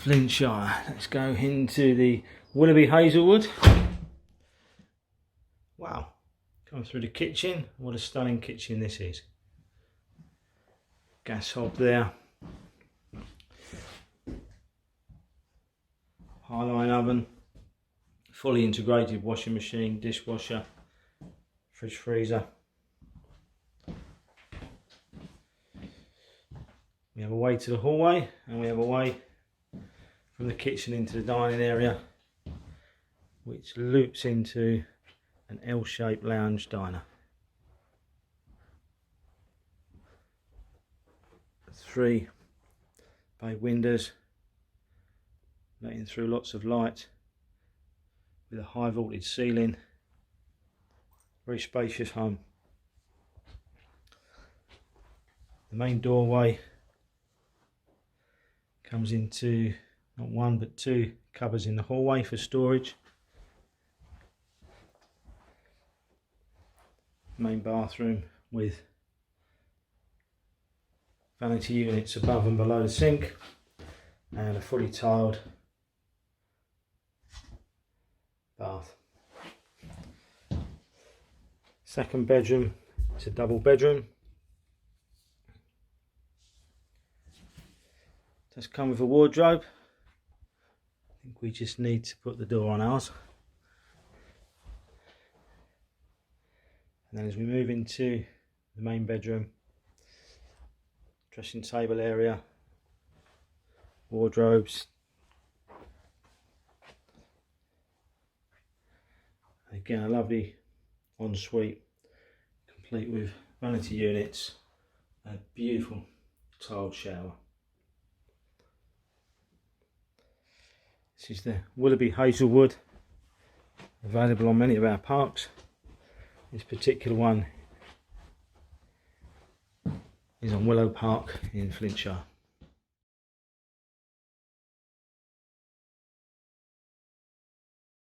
Flintshire. Let's go into the Willerby Hazlewood. Wow, come through the kitchen. What a stunning kitchen this is. Gas hob there. Highline oven. Fully integrated washing machine, dishwasher, fridge freezer. We have a way to the hallway, and we have a way from the kitchen into the dining area, which loops into an L-shaped lounge diner. 3 bay windows, letting through lots of light, with a high voltage ceiling. Very spacious home. The main doorway comes into not 1 but 2 cupboards in the hallway for storage. Main bathroom with vanity units above and below the sink, and a fully tiled bath. Second bedroom, it's a double bedroom. Does come with a wardrobe. I think we just need to put the door on ours. And then as we move into the main bedroom, dressing table area, wardrobes. Again, a lovely ensuite, complete with vanity units and a beautiful tiled shower. This is the Willerby Hazlewood, available on many of our parks. This particular one is on Willow Park in Flintshire.